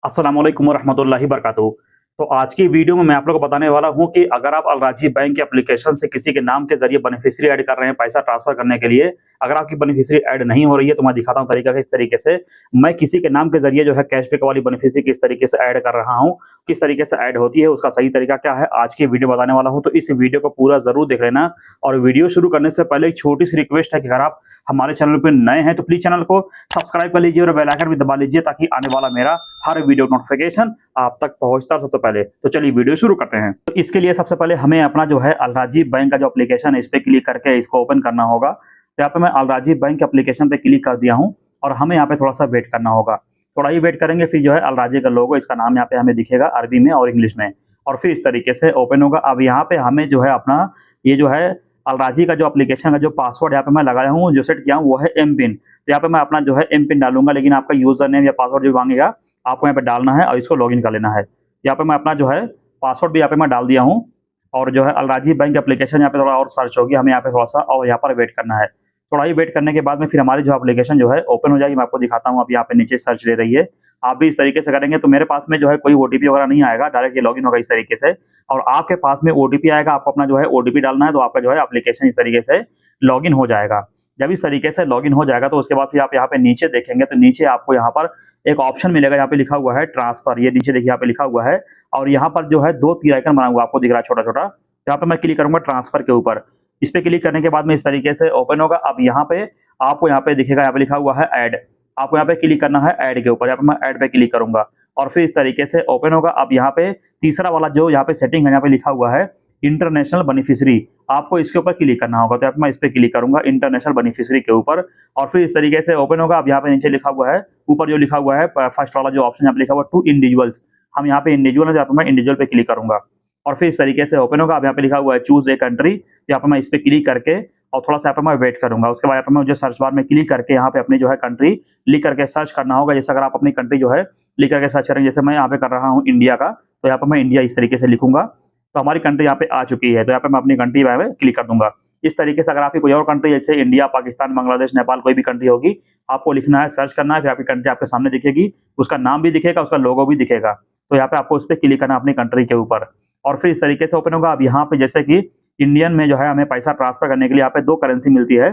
अस्सलाम वालेकुम रहमतुल्लाहि बरकातहू। तो आज की वीडियो में मैं आप लोगों को बताने वाला हूँ कि अगर आप अलराजी बैंक के एप्लीकेशन से किसी के नाम के ज़रिए बेनिफिशियरी ऐड कर रहे हैं पैसा ट्रांसफ़र करने के लिए, अगर आपकी बेनिफिशियरी ऐड नहीं हो रही है तो मैं दिखाता हूँ तरीका किस तरीके से मैं किसी के नाम के ज़रिए जो है कैशबैक वाली बेनिफिशियरी किस तरीके से ऐड कर रहा हूँ, किस तरीके से ऐड होती है, उसका सही तरीका क्या है, आज की वीडियो बताने वाला हूँ। तो इस वीडियो को पूरा ज़रूर देख लेना और वीडियो शुरू करने से पहले एक छोटी-सी रिक्वेस्ट है कि अगर आप हमारे चैनल पे नए हैं तो प्लीज़ चैनल को सब्सक्राइब कर लीजिए और बेल आइकन भी दबा लीजिए ताकि आने वाला मेरा हर वीडियो नोटिफिकेशन आप तक पहुंचता सबसे पहले। तो चलिए वीडियो शुरू करते हैं। तो इसके लिए सबसे पहले हमें अपना जो है अलराजी बैंक का जो एप्लीकेशन है इस पे क्लिक करके इसको ओपन करना होगा। तो यहाँ पे मैं अलराजी बैंक एप्लीकेशन पे क्लिक कर दिया हूँ और हमें यहाँ पे थोड़ा सा वेट करना होगा। थोड़ा ही वेट करेंगे फिर जो है अलराजी का लोगो इसका नाम यहाँ पे हमें दिखेगा अरबी में और इंग्लिश में और फिर इस तरीके से ओपन होगा। अब यहाँ पे हमें जो है अपना ये जो है अलराजी का जो एप्लीकेशन का जो पासवर्ड यहाँ पे मैं लगाया हूँ जो सेट किया हूँ वो है एम पिन। तो यहाँ पे मैं अपना जो है एम पिन डालूंगा लेकिन आपका यूजर नेम या पासवर्ड जो मांगेगा आपको यहाँ पे डालना है और इसको लॉगिन कर लेना है। यहाँ पे मैं अपना जो है पासवर्ड भी यहाँ पे मैं डाल दिया हूँ और जो है अलराजी बैंक एप्लीकेशन यहाँ पे थोड़ा और सर्च होगी, हमें यहाँ पे थोड़ा सा और यहाँ पर वेट करना है। थोड़ा ही वेट करने के बाद में फिर हमारी जो एप्लीकेशन जो है ओपन हो जाएगी। मैं आपको दिखाता हूँ, अब यहाँ पे नीचे सर्च ले रही है। आप भी इस तरीके से करेंगे तो मेरे पास में जो है कोई ओटीपी वगैरह नहीं आएगा, डायरेक्ट ये लॉगिन होगा इस तरीके से और आपके पास में ओटीपी आएगा, आपको अपना जो है ओटीपी डालना है तो आपका जो है एप्लीकेशन इस तरीके से लॉगिन हो जाएगा। जब इस तरीके से लॉगिन हो जाएगा तो उसके बाद फिर आप यहाँ पे नीचे देखेंगे तो नीचे आपको यहाँ पर एक ऑप्शन मिलेगा, यहाँ पे लिखा हुआ है ट्रांसफर। ये नीचे देखिए यहाँ पे लिखा हुआ है और यहाँ पर जो है 2 तीर आइकन बना हुआ आपको दिख रहा है छोटा-छोटा। यहाँ पे मैं क्लिक करूँगा ट्रांसफर के ऊपर। इस पे क्लिक करने के बाद में इस तरीके से ओपन होगा। अब यहाँ पे आपको यहाँ पे दिखेगा, यहाँ पे लिखा हुआ है ऐड। आपको यहाँ पे क्लिक करना है ऐड के ऊपर। यहाँ पे मैं ऐड पे क्लिक करूँगा और फिर इस तरीके से ओपन होगा। अब यहाँ पे तीसरा वाला जो यहाँ पे सेटिंग है, यहाँ पे लिखा हुआ है इंटरनेशनल बेनिफिशियरी, आपको इसके ऊपर क्लिक करना होगा। तो यहाँ पे मैं इस पे क्लिक करूँगा इंटरनेशनल बेनिफिशियरी के ऊपर और फिर इस तरीके से ओपन होगा। अब यहाँ पे नीचे लिखा हुआ है, ऊपर जो लिखा हुआ है फर्स्ट वाला जो ऑप्शन यहाँ पे लिखा हुआ है टू इंडिविजुअल्स, हम यहाँ पे इंडिविजुअल है, यहाँ पे मैं इंडिविजुअल पे क्लिक करूँगा और फिर इस तरीके से ओपन होगा। अब यहाँ पे लिखा हुआ है चूज ए कंट्री, यहाँ पे मैं इस पे क्लिक करके और थोड़ा सा यहाँ पे मैं वेट करूँगा। उसके बाद यहाँ पे मैं मुझे सर्च बार में क्लिक करके यहाँ पे अपनी जो है कंट्री लिख करके सर्च करना होगा। जैसे अगर आप अपनी कंट्री जो है लिख करके सर्च करेंगे, जैसे मैं यहाँ पे कर रहा हूँ इंडिया का, तो यहाँ पे मैं इंडिया इस तरीके से लिखूंगा तो हमारी कंट्री यहाँ पे आ चुकी है। तो यहाँ पे मैं अपनी कंट्री पे क्लिक कर दूंगा। इस तरीके से अगर आपकी कोई और कंट्री जैसे इंडिया, पाकिस्तान, बांग्लादेश, नेपाल कोई भी कंट्री होगी, आपको लिखना है, सर्च करना है, फिर आपकी कंट्री आपके सामने दिखेगी, उसका नाम भी दिखेगा, उसका लोगो भी दिखेगा। तो यहाँ पे आपको उस पर क्लिक करना है अपनी कंट्री के ऊपर और फिर इस तरीके से ओपन होगा। अब यहाँ पे जैसे कि इंडियन में जो है हमें पैसा ट्रांसफर करने के लिए यहाँ पे 2 करेंसी मिलती है।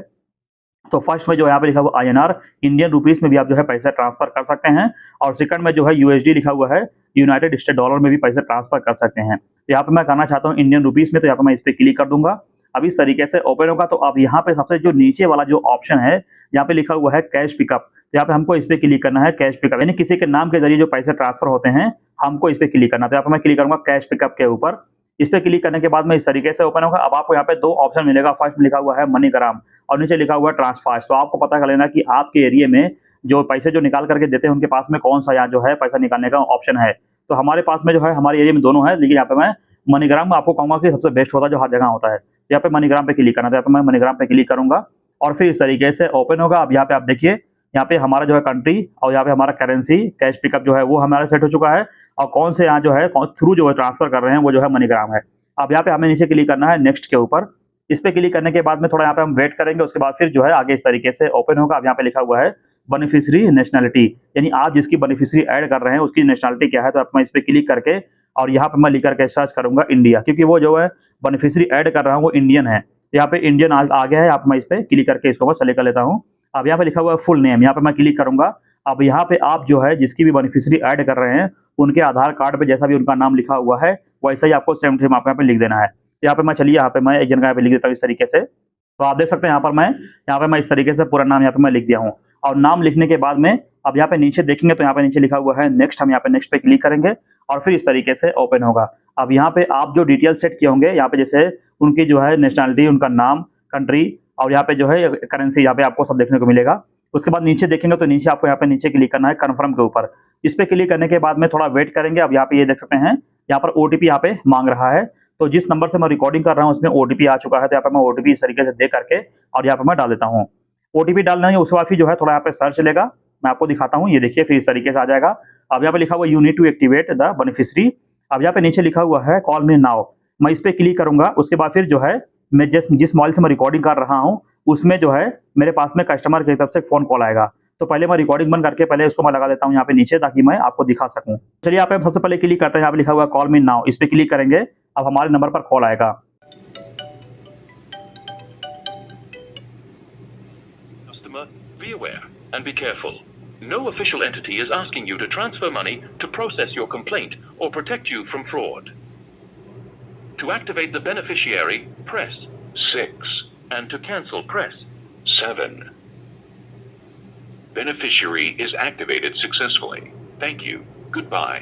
तो फर्स्ट में जो यहाँ पे लिखा हुआ आईएनआर, इंडियन रुपीस में भी आप जो है पैसा ट्रांसफर कर सकते हैं और सेकंड में जो है यूएसडी लिखा हुआ है, यूनाइटेड स्टेट डॉलर में भी पैसे ट्रांसफर कर सकते हैं। तो यहाँ पे मैं करना चाहता हूँ इंडियन रुपीस में, तो यहाँ पे मैं इस पे क्लिक कर दूंगा। अब इस तरीके से ओपन होगा। तो अब यहाँ पे सबसे जो नीचे वाला जो ऑप्शन है, यहाँ पे लिखा हुआ है कैश पिकअप, तो यहाँ पे हमको इस पे क्लिक करना है कैश पिकअप, यानी किसी के नाम के जरिए जो पैसे ट्रांसफर होते हैं हमको इस पे क्लिक करना। तो यहाँ पे मैं क्लिक करूंगा कैश पिकअप के ऊपर। इस पे क्लिक करने के बाद में इस तरीके से ओपन होगा। अब आपको यहाँ पे 2 ऑप्शन मिलेगा, फर्स्ट में लिखा हुआ है मनीग्राम और नीचे लिखा हुआ है ट्रांसफास्ट। तो आपको पता कर लेना कि आपके एरिया में जो पैसे जो निकाल करके देते हैं उनके पास में कौन सा यहाँ जो है पैसा निकालने का ऑप्शन है। तो हमारे पास में जो है हमारे एरिया में दोनों है, लेकिन यहाँ पे मैं मनीग्राम आपको कहूंगा कि सबसे बेस्ट होता है जो हर जगह होता है। यहाँ पे मनीग्राम पे क्लिक करना, तो यहाँ पे मैं मनीग्राम पे क्लिक करूंगा और फिर इस तरीके से ओपन होगा। अब यहाँ पे आप देखिए, यहाँ पे हमारा जो है कंट्री और यहाँ पे हमारा करेंसी कैश पिकअप जो है वो हमारा सेट हो चुका है और कौन से यहाँ जो है थ्रू जो है ट्रांसफर कर रहे हैं वो जो है मनीग्राम है। अब यहाँ पे हमें नीचे क्लिक करना है नेक्स्ट के ऊपर। इस पे क्लिक करने के बाद में थोड़ा यहाँ पे हम वेट करेंगे, उसके बाद फिर जो है आगे इस तरीके से ओपन होगा। अब यहाँ पे लिखा हुआ है बेनिफिशियरी नेशनलिटी, यानी आप जिसकी बेनिफिशियरी ऐड कर रहे हैं उसकी नेशनलिटी क्या है। तो मैं इस पे क्लिक करके और यहाँ पे मैं लिख करके सर्च करूंगा इंडिया, क्योंकि वो जो है बेनिफिशियरी ऐड कर रहा हूँ वो इंडियन है। यहाँ पे इंडियन आ गया है। यहाँ पे मैं इस पे क्लिक करके इसको मैं सेलेक्ट कर लेता हूँ। अब यहाँ पे लिखा हुआ है फुल नेम, यहाँ पे मैं क्लिक करूंगा। अब यहाँ पे आप जो है जिसकी भी बेनिफिशियरी ऐड कर रहे हैं उनके आधार कार्ड पे जैसा भी उनका नाम लिखा हुआ है वैसा ही आपको सेम टू आप यहाँ पे लिख देना है। यहाँ पे मैं चलिए यहाँ पे मैं एक जन का यहाँ पे लिख देता हूँ इस तरीके से। तो आप देख सकते हैं यहाँ पे मैं इस तरीके से पूरा नाम यहाँ पे मैं लिख दिया हूँ और नाम लिखने के बाद में अब यहाँ पे नीचे देखेंगे तो यहाँ पे नीचे लिखा हुआ है नेक्स्ट, हम यहाँ पे नेक्स्ट पे क्लिक करेंगे और फिर इस तरीके से ओपन होगा। अब यहाँ पे आप जो डिटेल सेट किए होंगे, यहाँ पे जैसे उनकी जो है नेशनलिटी, उनका नाम, कंट्री और यहाँ पे जो है करेंसी, यहाँ पे आपको सब देखने को मिलेगा। उसके बाद नीचे देखेंगे तो नीचे आपको यहाँ पे नीचे क्लिक करना है कन्फर्म के ऊपर। इस पे क्लिक करने के बाद में थोड़ा वेट करेंगे। अब यहाँ पे ये देख सकते हैं यहाँ पर ओटीपी यहाँ पे मांग रहा है। तो जिस नंबर से मैं रिकॉर्डिंग कर रहा हूँ उसमें ओटीपी आ चुका है, तो यहाँ पे मैं ओटीपी इस तरीके से दे करके और यहाँ पे मैं डाल देता हूँ। ओटीपी डालना है, उसके बाद फिर जो है थोड़ा यहाँ पे सर्च लेगा, मैं आपको दिखाता हूँ। ये देखिए फिर इस तरीके से आ जाएगा। अब यहाँ पे लिखा हुआ you need to activate the beneficiary. अब यहाँ पे नीचे लिखा हुआ है कॉल मी नाउ, मैं इस पे क्लिक करूंगा। उसके बाद फिर जो है मैं जिस मोबाइल से मैं रिकॉर्डिंग कर रहा हूँ उसमें जो है मेरे पास में कस्टमर की तरफ से फोन कॉल आएगा। तो पहले मैं रिकॉर्डिंग बंद करके पहले उसको मैं लगा देता हूँ यहाँ पे नीचे, ताकि मैं आपको दिखा सकूँ। चलिए यहाँ पे हम सबसे पहले क्लिक करते हैं, यहाँ पे लिखा हुआ है कॉल मी नाउ, इस पे क्लिक करेंगे। अब हमारे नंबर पर कॉल आएगा। Customer, be aware and be careful. No official entity is asking you to transfer money to process your complaint or protect you from fraud. To activate the beneficiary, press 6, and to cancel, press 7. Beneficiary is activated successfully. Thank you. Goodbye.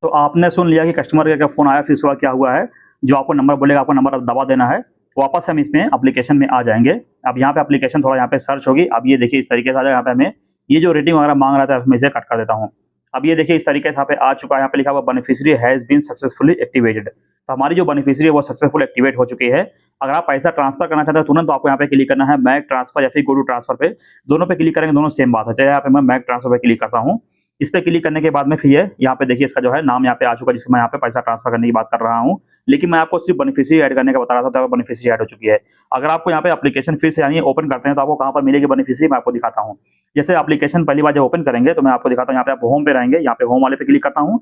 तो आपने सुन लिया कि customer का phone आया, फिर उसके बाद क्या हुआ है, जो आपको नंबर बोलेगा आपको नंबर दबा देना है। वापस हम इसमें एप्लीकेशन में आ जाएंगे। अब यहाँ पे एप्लीकेशन थोड़ा यहाँ पे सर्च होगी। अब ये देखिए इस तरीके से आ जाएगा। यहाँ पे हमें ये जो रेटिंग वगैरह मांग रहा था मैं इसे कट कर देता हूँ। अब ये देखिए इस तरीके से यहाँ पे आ चुका है। यहाँ पे लिखा हुआ beneficiary has been successfully activated. तो हमारी जो बेनिफिशियरी है वो सक्सेसफुल एक्टिवेट हो चुकी है। अगर आप पैसा ट्रांसफर करना चाहते हैं तुरंत तो आपको यहाँ पे क्लिक करना है मैक ट्रांसफर या फिर गो टू ट्रांसफर पे। दोनों पे क्लिक करेंगे, दोनों सेम बात है। चाहे यहाँ पे मैं मैक ट्रांसफर पे क्लिक करता हूँ। इस पे क्लिक करने के बाद में फिर यहाँ पे देखिए इसका जो है नाम यहाँ पे आ चुका है, जिसमें मैं यहाँ पे पैसा ट्रांसफर करने की बात कर रहा हूँ। लेकिन मैं आपको सिर्फ बेनिफिशियरी ऐड करने का बता रहा था, तो बेनिफिशियरी ऐड हो चुकी है। अगर आपको यहाँ पे एप्लीकेशन फिर से यानी ओपन करते हैं तो आपको कहाँ पर मिलेगी बेनिफिशियरी, मैं आपको दिखाता हूँ। जैसे एप्लीकेशन पहली बार जब ओपन करेंगे तो मैं आपको दिखाता हूँ। यहाँ पे आप होम पे रहेंगे, यहाँ पे होम वाले पे क्लिक करता हूँ।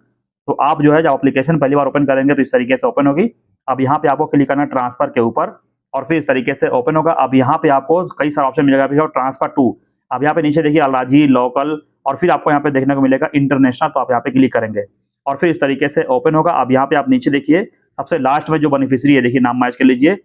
तो आप जो है जब एप्लीकेशन पहली बार ओपन करेंगे तो इस तरीके से ओपन होगी। अब यहाँ पे आपको क्लिक करना है ट्रांसफर के ऊपर और फिर इस तरीके से ओपन होगा। अब यहाँ पे आपको कई सारे ऑप्शन मिलेगा, ट्रांसफर टू। अब यहाँ पे नीचे देखिए अलाजी, लोकल और फिर आपको यहाँ पे देखने को मिलेगा इंटरनेशनल। तो आप यहाँ पे क्लिक करेंगे और फिर इस तरीके से ओपन होगा। अब यहाँ पे आप नीचे देखिए सबसे लास्ट में जो बेनिफिशियरी है, देखिए नाम मैच कर लीजिए।